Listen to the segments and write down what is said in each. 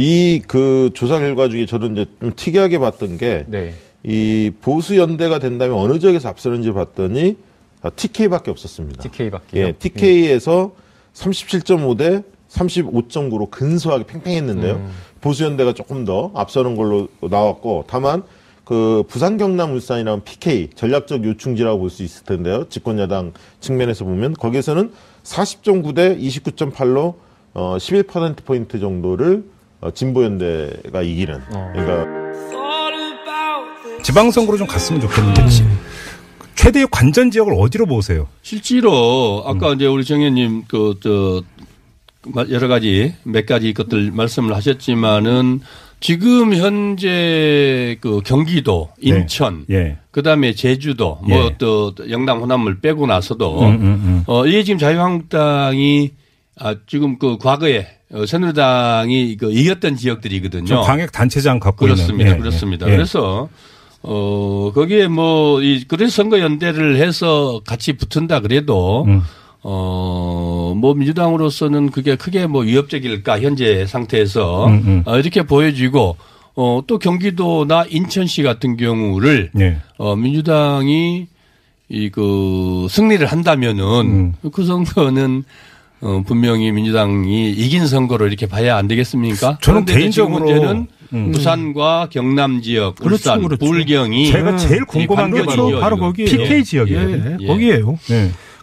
이 그 조사 결과 중에 저는 이제 좀 특이하게 봤던 게 이 보수 연대가 된다면 어느 지역에서 앞서는지 봤더니 TK밖에 없었습니다. TK밖에요? 예, TK에서 37.5 대 35.9로 근소하게 팽팽했는데요. 보수 연대가 조금 더 앞서는 걸로 나왔고, 다만 그 부산 경남 울산이라는 PK 전략적 요충지라고 볼 수 있을 텐데요. 집권 야당 측면에서 보면 거기에서는 40.9 대 29.8로 11% 포인트 정도를 진보 연대가 이기는. 그러니까 지방선거로 좀 갔으면 좋겠는데 최대의 관전 지역을 어디로 보세요? 실제로 아까 이제 우리 정 의원님 여러 가지 몇 가지 것들 말씀을 하셨지만은 지금 현재 그 경기도, 인천, 그다음에 제주도, 뭐 또 영남 호남을 빼고 나서도 이게 지금 자유한국당이 지금 그 과거에 새누리당이 그 이겼던 지역들이거든요. 광역 단체장 갖고 그렇습니다. 그렇습니다. 그래서 거기에 뭐 그래서 선거 연대를 해서 같이 붙은다 그래도 뭐 민주당으로서는 그게 크게 뭐 위협적일까 현재 상태에서 이렇게 보여지고 또 경기도나 인천시 같은 경우를 민주당이 그 승리를 한다면은 그 선거는 분명히 민주당이 이긴 선거로 이렇게 봐야 안 되겠습니까? 저는 개인적으로 문제는 부산과 경남 지역, 울산, 불경이 제가 제일 궁금한 게 바로 거기에요. PK 지역이에요. 거기에요.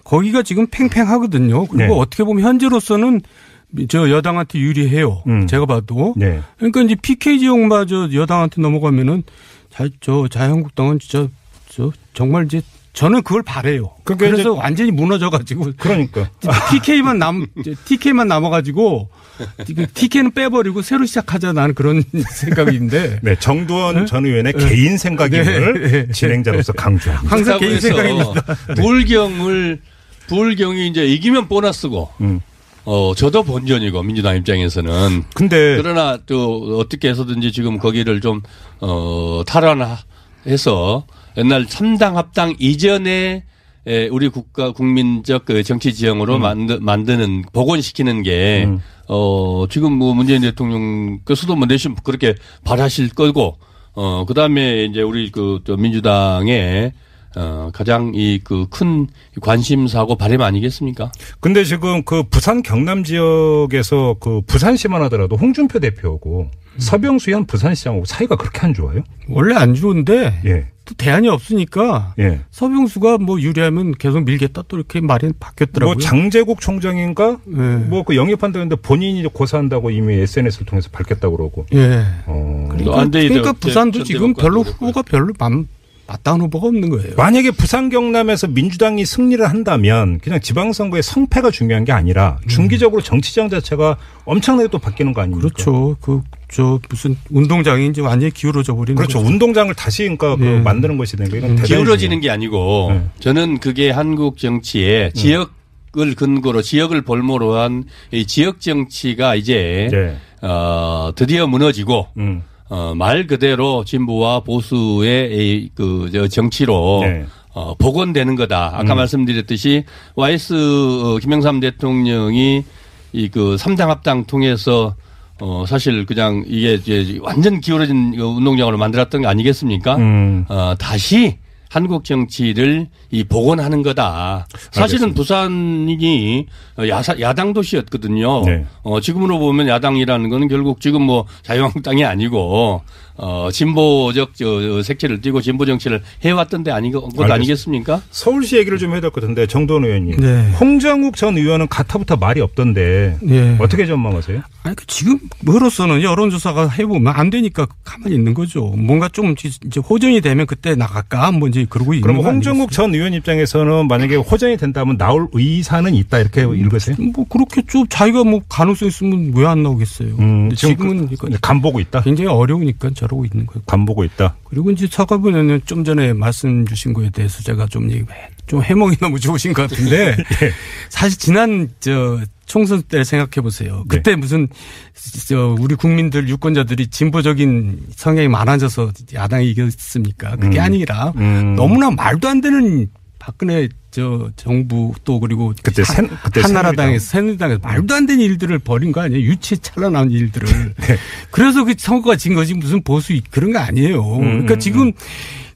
거기가 지금 팽팽하거든요. 그리고 어떻게 보면 현재로서는 저 여당한테 유리해요. 제가 봐도. 그러니까 이제 PK 지역마저 여당한테 넘어가면은 자유한국당은 진짜 정말 이제 저는 그걸 바래요. 그래서 완전히 무너져가지고. 그러니까. TK만 남아가지고 TK는 빼버리고 새로 시작하자 나는 그런 생각인데. 네. 정두원 전 의원의 개인 생각임을 진행자로서 강조합니다. 항상 개인 생각입니다. 불경이 이제 이기면 보너스고. 저도 본전이고 민주당 입장에서는. 그러나 또 어떻게 해서든지 지금 거기를 좀 탈환해서 옛날 3당 합당 이전에 우리 국민적 그 정치 지형으로 만드는 복원시키는 게 지금 뭐 문재인 대통령께서도 뭐 내심 그렇게 바라실 거고 그다음에 이제 우리 민주당의 가장 큰 관심사고 바람 아니겠습니까? 근데 지금 그 부산 경남 지역에서 그 부산시만 하더라도 홍준표 대표하고 서병수 현 부산시장하고 사이가 그렇게 안 좋아요? 원래 안 좋은데 또 대안이 없으니까 서병수가 뭐 유리하면 계속 밀겠다 또 이렇게 말이 바뀌었더라고요. 뭐 장제국 총장인가? 뭐 그 영입한다는데 본인이 고사한다고 이미 SNS를 통해서 밝혔다고 그러고. 그러니까 부산도 지금 별로 후보가 마땅한 후보가 없는 거예요. 만약에 부산 경남에서 민주당이 승리를 한다면 그냥 지방선거의 성패가 중요한 게 아니라 중기적으로 정치장 자체가 엄청나게 또 바뀌는 거 아닙니까? 그렇죠. 무슨 운동장이 이제 완전히 기울어져 버리는 그렇죠. 거죠. 운동장을 다시 그러니까 만드는 것이 되는 거예요. 기울어지는 게 아니고 저는 그게 한국 정치에 지역을 근거로 지역을 볼모로 한 이 지역 정치가 이제 드디어 무너지고 말 그대로 진보와 보수의 정치로 복원되는 거다. 아까 말씀드렸듯이 YS 김영삼 대통령이 그 3당 합당 통해서 사실 그냥 이게 이제 완전 기울어진 운동장으로 만들었던 거 아니겠습니까? 다시 한국 정치를 복원하는 거다. 사실은 알겠습니다. 부산이 야당 도시였거든요. 지금으로 보면 야당이라는 거는 결국 지금 뭐 자유한국당이 아니고 진보적 색채를 띠고 진보 정치를 해왔던 데 아니겠습니까? 서울시 얘기를 좀 해야 될 것 같은데 정도원 의원님. 홍정욱 전 의원은 가타부터 말이 없던데 어떻게 전망하세요? 아니 지금으로서는 여론조사가 해보면 안 되니까 가만히 있는 거죠. 뭔가 좀 이제 호전이 되면 그때 나갈까 뭐 이제 그러고 있는 거예요. 그럼 홍정욱 전 의원 입장에서는 만약에 호전이 된다면 나올 의사는 있다 이렇게 읽으세요? 뭐 그렇겠죠. 자기가 뭐 가능성 있으면 왜 안 나오겠어요. 지금은 간 보고 있다. 굉장히 어려우니까 저러고 있는 거예요. 간 보고 있다. 그리고 이제 차가분은 좀 전에 말씀 주신 거에 대해서 제가 좀 해몽이 너무 좋으신 것 같은데 사실 지난 총선 때 생각해 보세요. 그때 무슨 우리 국민들 유권자들이 진보적인 성향이 많아져서 야당이 이겼습니까? 그게 아니라 너무나 말도 안 되는 박근혜 정부 또 그리고 그때 한나라당에서 새누리당에서 말도 안 되는 일들을 벌인 거 아니에요? 유치찬란한 일들을. 네. 그래서 그 선거가 진 거지 무슨 보수 그런 거 아니에요. 그러니까 지금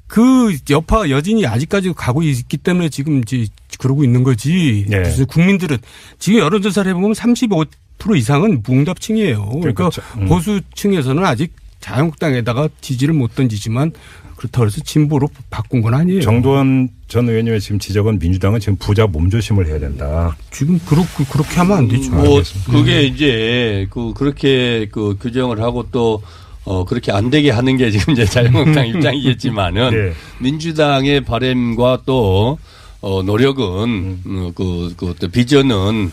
그 여파가 여진이 아직까지 가고 있기 때문에 지금 이제 그러고 있는 거지. 네. 그래서 국민들은 지금 여론조사를 해보면 35% 이상은 무응답층이에요. 그러니까 보수층에서는 아직 자유한국당에다가 지지를 못 던지지만 그렇다고 해서 진보로 바꾼 건 아니에요. 정도원 전 의원님의 지금 지적은 민주당은 지금 부자 몸조심을 해야 된다. 지금 그렇게 하면 안 되죠. 뭐 그게 이제 그렇게 규정을 하고 또 그렇게 안 되게 하는 게 지금 이제 자유한국당 입장이겠지만은 네. 민주당의 바람과 또 노력은 그 비전은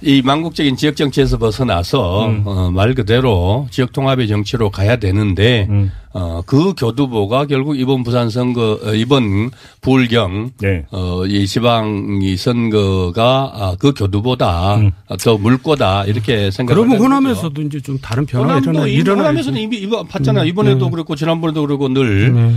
이 망국적인 지역 정치에서 벗어나서 말 그대로 지역 통합의 정치로 가야 되는데 그 교두보가 결국 이번 부산 선거 이번 부울경 네. 이 지방 이 선거가 그 교두보다 더 물꼬다 이렇게 생각을 그러면 호남에서도 이제 좀 다른 변화가 일어나. 호남에서는 이미 봤잖아요. 이번에도 그렇고 지난번에도 그렇고 늘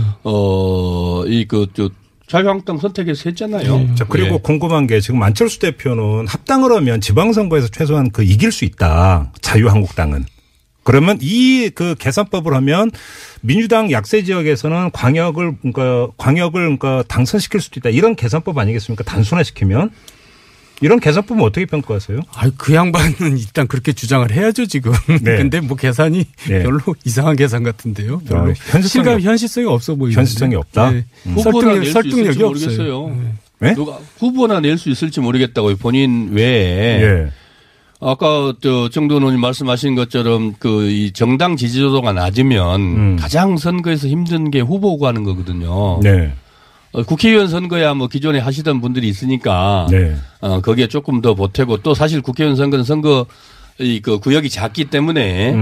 자유한국당 선택해서 했잖아요. 자, 그리고 궁금한 게 지금 안철수 대표는 합당을 하면 지방선거에서 최소한 이길 수 있다. 자유한국당은. 그러면 이 계산법을 하면 민주당 약세 지역에서는 광역을 당선시킬 수도 있다. 이런 계산법 아니겠습니까? 단순화시키면. 이런 계산법은 어떻게 평가하세요? 그 양반은 일단 그렇게 주장을 해야죠, 지금. 네. 근데 뭐 계산이 네. 별로 이상한 계산 같은데요. 별로 현실성이 없어 보이죠. 현실성이 없다. 네. 설득력이 없어요. 네? 누가 후보나 낼 수 있을지 모르겠다고 본인 외에. 네. 아까 정도원 의원님 말씀하신 것처럼 이 정당 지지도가 낮으면 가장 선거에서 힘든 게 후보 구하는 거거든요. 네. 국회의원 선거야 뭐 기존에 하시던 분들이 있으니까 네. 거기에 조금 더 보태고 또 사실 국회의원 선거는 그 구역이 작기 때문에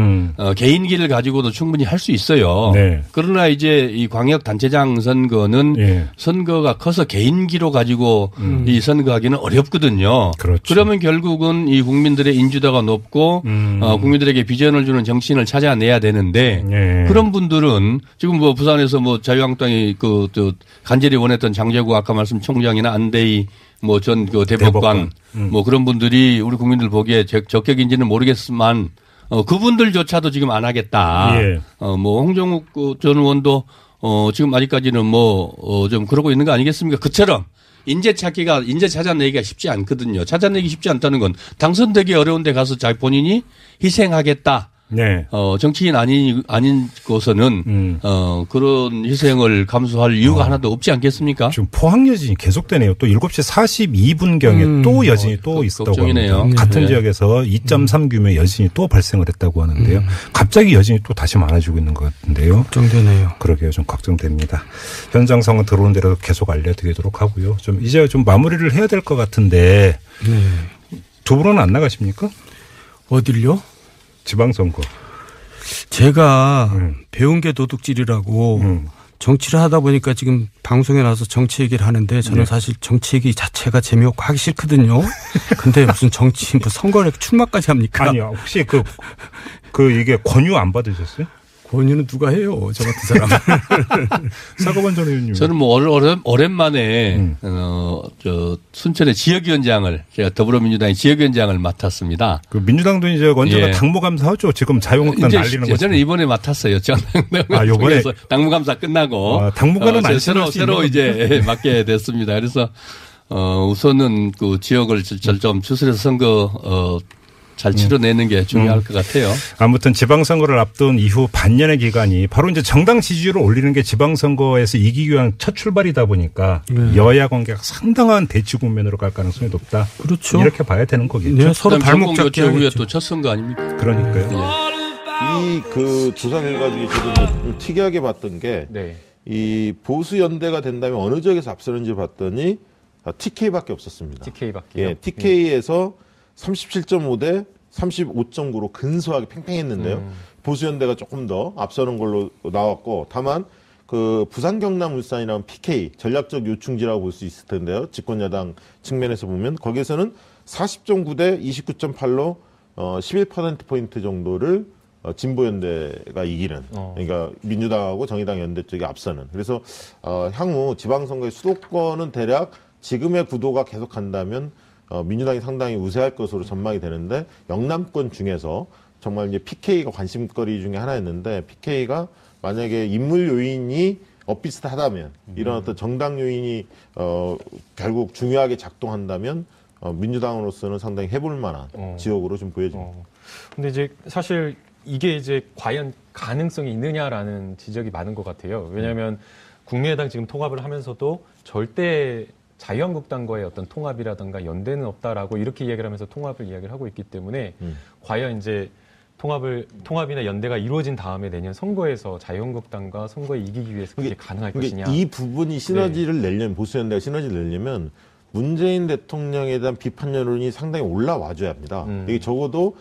개인기를 가지고도 충분히 할 수 있어요. 네. 그러나 이제 이 광역 단체장 선거는 네. 선거가 커서 개인기로 가지고 이 선거하기는 어렵거든요. 그렇죠. 그러면 결국은 이 국민들의 인지도가 높고 국민들에게 비전을 주는 정치인을 찾아내야 되는데 네. 그런 분들은 지금 뭐 부산에서 뭐 자유한국당이 간절히 원했던 장제국 아까 말씀 총장이나 안대희 뭐 전 대법관 뭐 그런 분들이 우리 국민들 보기에 적격인지는 모르겠지만 그분들조차도 지금 안 하겠다. 예. 뭐 홍정욱 전 의원도 지금 아직까지는 좀 그러고 있는 거 아니겠습니까? 그처럼 인재 찾아내기가 쉽지 않거든요. 찾아내기 쉽지 않다는 건 당선되기 어려운데 가서 본인이 희생하겠다. 네. 정치인 아닌 곳에는 그런 희생을 감수할 이유가 하나도 없지 않겠습니까? 지금 포항 여진이 계속되네요. 또 7시 42분경에 또 여진이 또 있었다고 걱정이네요. 합니다. 같은 네. 지역에서 2.3 규모의 여진이 또 발생을 했다고 하는데요. 갑자기 여진이 또 다시 많아지고 있는 것 같은데요. 걱정되네요. 그러게요. 좀 걱정됩니다. 현장 상황 들어오는 대로 계속 알려드리도록 하고요. 이제 좀 마무리를 해야 될 것 같은데 두 분은 안 나가십니까? 어딜요? 지방선거. 제가 배운 게 도둑질이라고 정치를 하다 보니까 지금 방송에 나와서 정치 얘기를 하는데 저는 네. 사실 정치 얘기 자체가 재미없고 하기 싫거든요. 근데 무슨 정치, 선거에 출마까지 합니까? 아니요. 혹시 이게 권유 안 받으셨어요? 권유는 누가 해요? 저 같은 사람. 사고반 전 의원님. 저는 뭐 오랜만에 순천의 지역위원장을 제가 더불어민주당의 지역위원장을 맡았습니다. 민주당도 이제 언제가 당무감사하죠. 지금 자유한국당 날리는 거죠. 저는 이번에 맡았어요. 이번에 당무감사 끝나고 당분간은 안 새로 이제 맡게 됐습니다. 그래서 우선은 그 지역을 좀 추스려서 선거 잘 치러내는 게 중요할 것 같아요. 아무튼 지방선거를 앞둔 이후 반년의 기간이 바로 이제 정당 지지율을 올리는 게 지방선거에서 이기기 위한 첫 출발이다 보니까 여야 관계가 상당한 대치 국면으로 갈 가능성이 높다. 그렇죠. 이렇게 봐야 되는 거겠죠. 네, 서로 발목 잡기 후에 또 첫 선거 아닙니까? 그러니까요. 이 두산 일가족이 지금 좀 특이하게 봤던 게 이 보수 연대가 된다면 어느 지역에서 앞서는지 봤더니 TK밖에 없었습니다. TK밖에요? 예, TK에서 37.5대 35.9로 근소하게 팽팽했는데요. 보수연대가 조금 더 앞서는 걸로 나왔고, 다만 부산 경남 울산이라는 PK 전략적 요충지라고 볼 수 있을 텐데요. 집권여당 측면에서 보면 거기에서는 40.9대 29.8로 11%포인트 정도를 진보연대가 이기는, 그러니까 민주당하고 정의당 연대 쪽이 앞서는. 그래서 향후 지방선거의 수도권은 대략 지금의 구도가 계속 간다면 민주당이 상당히 우세할 것으로 전망이 되는데 영남권 중에서 정말 이제 PK가 관심거리 중에 하나였는데 PK가 만약에 인물 요인이 엇비슷하다면 이런 어떤 정당 요인이 결국 중요하게 작동한다면 민주당으로서는 상당히 해볼 만한 지역으로 좀 보여집니다. 근데 이제 사실 이게 이제 과연 가능성이 있느냐라는 지적이 많은 것 같아요. 왜냐하면 국민의당 지금 통합을 하면서도 절대 자유한국당과의 어떤 통합이라든가 연대는 없다라고 이렇게 이야기를 하면서 통합을 이야기를 하고 있기 때문에 과연 이제 통합이나 연대가 이루어진 다음에 내년 선거에서 자유한국당과 선거에 이기기 위해서 그게 가능할 것이냐. 이 부분이 시너지를 내려면 보수연대가 시너지를 내려면 문재인 대통령에 대한 비판 여론이 상당히 올라와줘야 합니다. 이게 적어도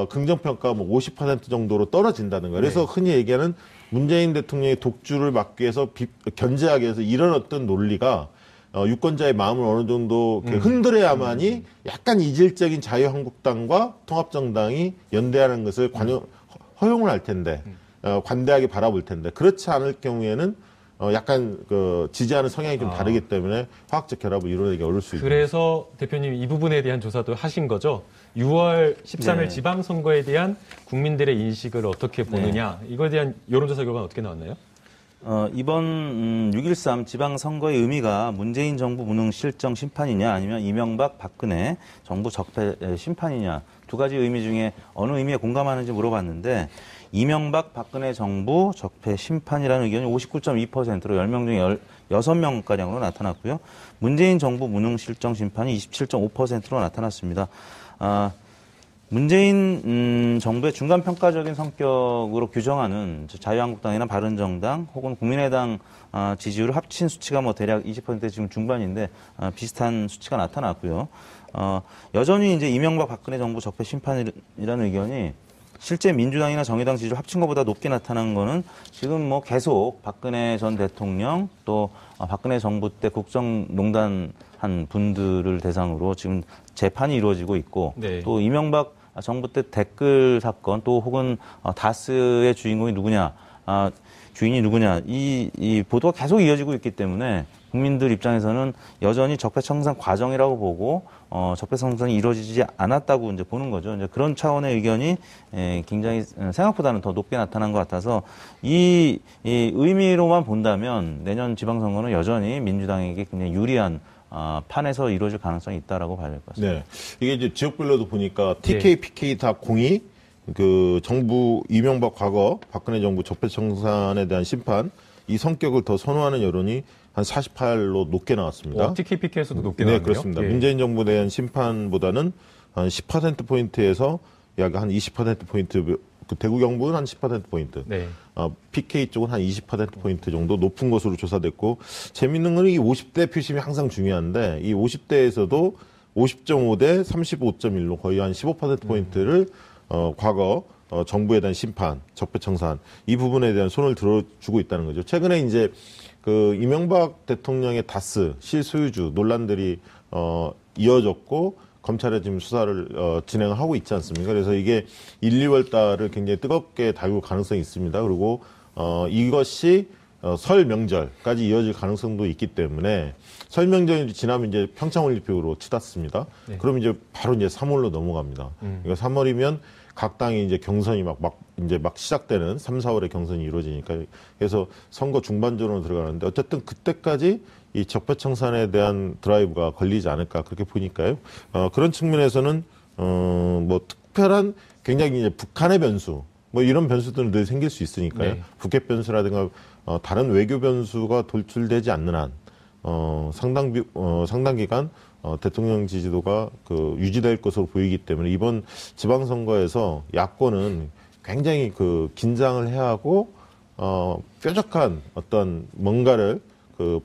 긍정평가 뭐 50% 정도로 떨어진다는 거예요. 그래서 흔히 얘기하는 문재인 대통령의 독주를 막기 위해서 견제하기 위해서 이런 어떤 논리가 유권자의 마음을 어느 정도 흔들어야만이 약간 이질적인 자유한국당과 통합정당이 연대하는 것을 허용을 할 텐데 관대하게 바라볼 텐데 그렇지 않을 경우에는 약간 지지하는 성향이 좀 다르기 때문에 화학적 결합을 이루어내기 어려울 수 있습니다. 그래서 대표님 이 부분에 대한 조사도 하신 거죠? 6월 13일 지방선거에 대한 국민들의 인식을 어떻게 보느냐 이거에 대한 여론조사 결과는 어떻게 나왔나요? 이번 6.13 지방선거의 의미가 문재인 정부 무능 실정 심판이냐 아니면 이명박 박근혜 정부 적폐 심판이냐 두 가지 의미 중에 어느 의미에 공감하는지 물어봤는데 이명박 박근혜 정부 적폐 심판이라는 의견이 59.2%로 10명 중에 6명가량으로 나타났고요. 문재인 정부 무능 실정 심판이 27.5%로 나타났습니다. 문재인 정부의 중간평가적인 성격으로 규정하는 자유한국당이나 바른정당 혹은 국민의당 지지율을 합친 수치가 뭐 대략 20% 지금 중반인데 비슷한 수치가 나타났고요. 여전히 이제 이명박 박근혜 정부 적폐 심판이라는 의견이 실제 민주당이나 정의당 지지율 합친 것보다 높게 나타난 거는 지금 뭐 계속 박근혜 전 대통령 또 박근혜 정부 때 국정농단 한 분들을 대상으로 지금 재판이 이루어지고 있고 또 이명박 정부 때 댓글 사건 또 혹은 다스의 주인공이 누구냐, 주인이 누구냐 이 보도가 계속 이어지고 있기 때문에 국민들 입장에서는 여전히 적폐청산 과정이라고 보고 적폐청산이 이루어지지 않았다고 이제 보는 거죠. 이제 그런 차원의 의견이 굉장히 생각보다는 더 높게 나타난 것 같아서 이 의미로만 본다면 내년 지방선거는 여전히 민주당에게 굉장히 유리한 판에서 이루어질 가능성이 있다라고 봐야 될 것 같습니다. 네. 이게 이제 지역별로도 보니까 TK, PK 다 공이 정부 이명박 과거 박근혜 정부 적폐청산에 대한 심판 이 성격을 더 선호하는 여론이 한 48로 높게 나왔습니다. TK, PK에서도 높게 나왔네요. 네, 그렇습니다. 문재인 정부에 대한 심판보다는 한 10%포인트에서 약 한 20%포인트 대구 경북은 한 10%포인트, PK 쪽은 한 20%포인트 정도 높은 것으로 조사됐고, 재밌는 건 이 50대 표심이 항상 중요한데, 이 50대에서도 50.5대 35.1로 거의 한 15%포인트를, 과거, 정부에 대한 심판, 적폐청산, 이 부분에 대한 손을 들어주고 있다는 거죠. 최근에 이제, 이명박 대통령의 다스, 실소유주 논란들이, 이어졌고, 검찰에 지금 수사를 진행을 하고 있지 않습니까? 그래서 이게 1, 2월 달을 굉장히 뜨겁게 다룰 가능성이 있습니다. 그리고 이것이 설 명절까지 이어질 가능성도 있기 때문에 설 명절이 지나면 이제 평창올림픽으로 치닫습니다. 그럼 이제 바로 이제 3월로 넘어갑니다. 그러니까 3월이면 각 당이 이제 경선이 막 시작되는 3, 4월에 경선이 이루어지니까 그래서 선거 중반전으로 들어가는데 어쨌든 그때까지 이 적폐청산에 대한 드라이브가 걸리지 않을까 그렇게 보니까요. 그런 측면에서는 뭐 특별한 굉장히 이제 북한의 변수 뭐 이런 변수들은 늘 생길 수 있으니까요. 북핵 변수라든가 다른 외교 변수가 돌출되지 않는 한 상당 기간 대통령 지지도가 유지될 것으로 보이기 때문에 이번 지방선거에서 야권은 굉장히 긴장을 해야 하고 뾰족한 어떤 뭔가를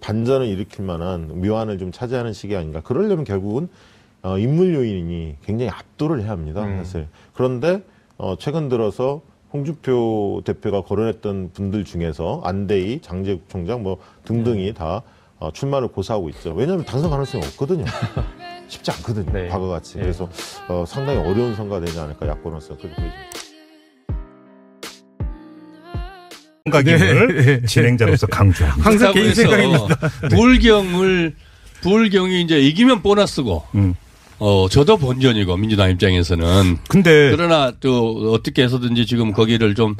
반전을 일으킬 만한 묘안을 좀 차지하는 시기 아닌가. 그러려면 결국은 인물 요인이 굉장히 압도를 해야 합니다. 사실. 그런데 최근 들어서 홍준표 대표가 거론했던 분들 중에서 안대희, 장제국 총장 뭐 등등이 다 출마를 고사하고 있죠. 왜냐하면 당선 가능성이 없거든요. 쉽지 않거든요. 과거같이. 그래서 상당히 어려운 선거가 되지 않을까 야권으로서 그렇게 보여집니다. 생각임을 진행자로서 강조합니다. 항상 개인 생각입니다. 물경을 부울경이 이제 이기면 보너스고, 저도 본전이고, 민주당 입장에서는. 근데. 그러나 또 어떻게 해서든지 지금 거기를 좀,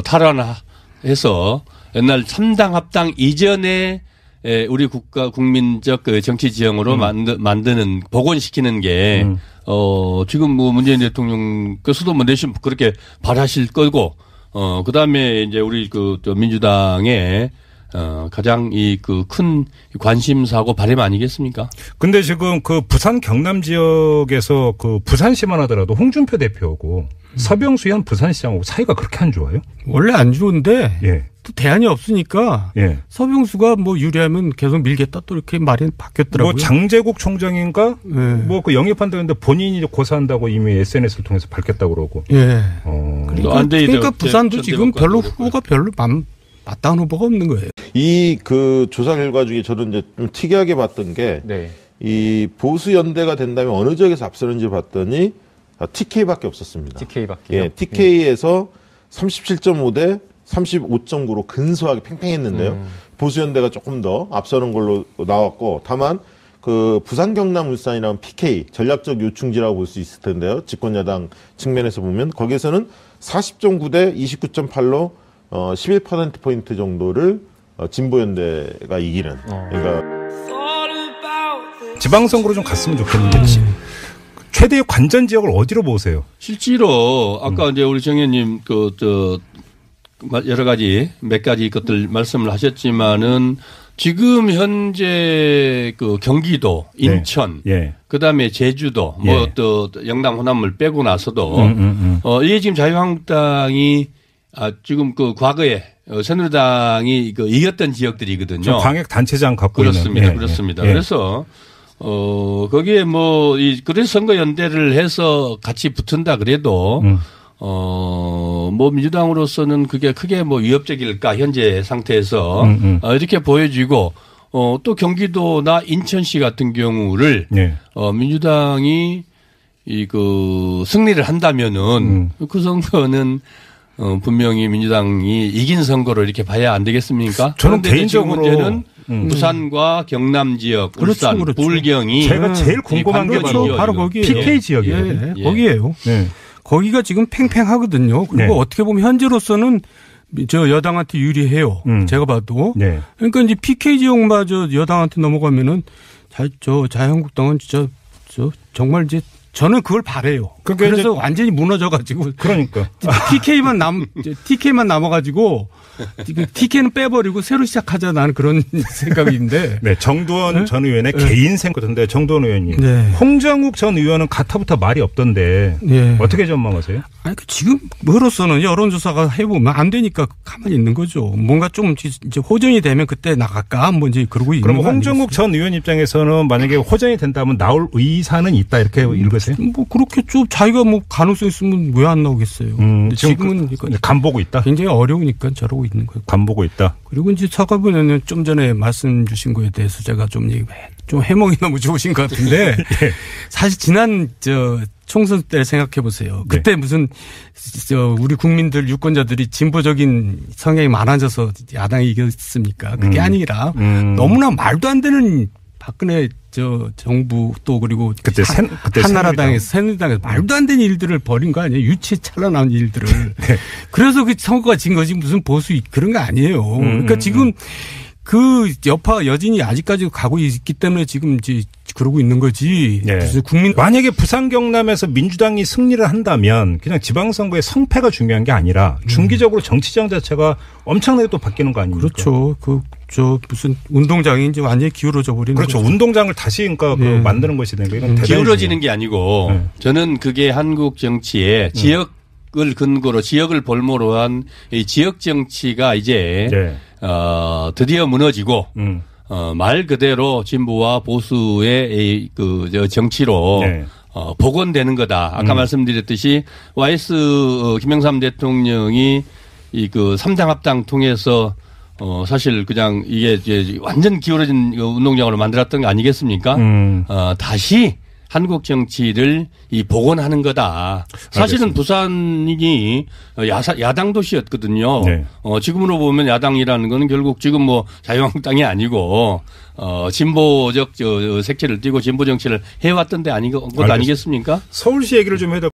탈환해서 옛날 3당 합당 이전에 우리 국민적 그 정치 지형으로 만드는, 복원시키는 게, 지금 뭐 문재인 대통령께서도 뭐 내심 그렇게 바라실 거고, 그 다음에 이제 우리 또 민주당의 가장 큰 관심사고 바람 아니겠습니까? 근데 지금 그 부산 경남 지역에서 그 부산시만 하더라도 홍준표 대표하고 서병수 현 부산시장하고 사이가 그렇게 안 좋아요? 원래 안 좋은데 예. 또 대안이 없으니까 예. 서병수가 뭐 유리하면 계속 밀겠다 또 이렇게 말이 바뀌었더라고요. 뭐 장제국 총장인가? 예. 뭐 그 영입한다는데 본인이 고사한다고 이미 SNS를 통해서 밝혔다고 그러고. 예. 그러니까 부산도 지금 별로 후보가 별로 마땅한 후보가 없는 거예요. 이 그 조사 결과 중에 저는 이제 좀 특이하게 봤던 게 이 보수 연대가 된다면 어느 지역에서 앞서는지 봤더니 TK밖에 없었습니다. TK밖에. 예, TK에서 37.5대 35.9로 근소하게 팽팽했는데요. 보수 연대가 조금 더 앞서는 걸로 나왔고, 다만 그 부산 경남 울산이라는 PK 전략적 요충지라고 볼 수 있을 텐데요. 집권 여당 측면에서 보면 거기에서는 40.9대 29.8로 11%포인트 정도를 진보연대가 이기는. 그러니까 지방선거로 좀 갔으면 좋겠는데 최대의 관전 지역을 어디로 보세요? 실제로 아까 이제 우리 정 의원님 여러 가지 몇 가지 것들 말씀을 하셨지만은 지금 현재 그 경기도, 인천, 그다음에 제주도, 뭐 또 영남 호남을 빼고 나서도 이게 지금 자유한국당이 지금 그 과거에 새누리당이 이겼던 지역들이거든요. 광역 단체장 갖고 그렇습니다. 있는. 그렇습니다. 그래서 거기에 그래서 선거 연대를 해서 같이 붙은다 그래도 뭐 민주당으로서는 그게 크게 뭐 위협적일까 현재 상태에서 이렇게 보여지고 또 경기도나 인천시 같은 경우를 민주당이 승리를 한다면은 그 선거는 분명히 민주당이 이긴 선거로 이렇게 봐야 안 되겠습니까? 저는 개인적으로 문제는 부산과 경남 지역, 울산, 부울경이 제가 제일 궁금한 게 바로 거기에 PK 지역이에요. 거기에요. 거기가 지금 팽팽하거든요. 그리고 어떻게 보면 현재로서는 여당한테 유리해요. 제가 봐도. 그러니까 이제 PK 지역마저 여당한테 넘어가면은 자유한국당은 진짜 정말 이제 저는 그걸 바래요. 그래서 완전히 무너져가지고. 그러니까. TK만 남아가지고 TK는 빼버리고 새로 시작하자 나는 그런 생각인데. 네, 정두원 전 의원의 개인 생각인데 정두원 의원님. 홍정욱 전 의원은 가타부터 말이 없던데 어떻게 전망하세요? 아니 지금으로서는 여론조사가 해보면 안 되니까 가만히 있는 거죠. 뭔가 좀 이제 호전이 되면 그때 나갈까 뭐 이제 그러고 있는 거예요. 그럼 홍정욱 전 의원 입장에서는 만약에 호전이 된다면 나올 의사는 있다 이렇게 읽으세요? 뭐 그렇겠죠. 자기가 뭐 가능성 있으면 왜 안 나오겠어요. 지금은 간 보고 있다. 굉장히 어려우니까 저러고 있는 거예요. 간 보고 있다. 그리고 이제 서가분 의원은 좀 전에 말씀 주신 거에 대해서 제가 좀 해몽이 너무 좋으신 것 같은데 사실 지난 총선 때 생각해 보세요. 그때 무슨 우리 국민들 유권자들이 진보적인 성향이 많아져서 야당이 이겼습니까? 그게 아니라 너무나 말도 안 되는 박근혜 정부 또 그리고 그때 한나라당에서 새누리당에서 말도 안 되는 일들을 벌인 거 아니에요? 유치찬란한 일들을. 그래서 그 선거가 진 거지 무슨 보수 그런 거 아니에요. 그러니까 지금 그 여진이 아직까지 가고 있기 때문에 지금 이제 그러고 있는 거지. 무슨 만약에 부산 경남에서 민주당이 승리를 한다면 그냥 지방선거의 성패가 중요한 게 아니라 중기적으로 정치장 자체가 엄청나게 또 바뀌는 거 아닙니까? 그렇죠. 무슨 운동장이 이제 완전히 기울어져 버리는 그렇죠. 거죠. 운동장을 다시 만드는 것이 되는 거예요. 기울어지는 게 아니고 저는 그게 한국 정치에 지역을 근거로 지역을 볼모로 한 이 지역 정치가 이제 드디어 무너지고 말 그대로 진보와 보수의 정치로 복원되는 거다. 아까 말씀드렸듯이 YS 김영삼 대통령이 3당 합당 통해서 사실 그냥 이게 이제 완전 기울어진 운동장으로 만들었던 거 아니겠습니까? 다시 한국 정치를 이 복원하는 거다. 사실은 알겠습니다. 부산이 야당 도시였거든요. 네. 지금으로 보면 야당이라는 거는 결국 지금 뭐 자유한국당이 아니고 진보적 색채를 띠고 진보 정치를 해왔던 데 것 아니겠습니까? 서울시 얘기를 좀 해야 될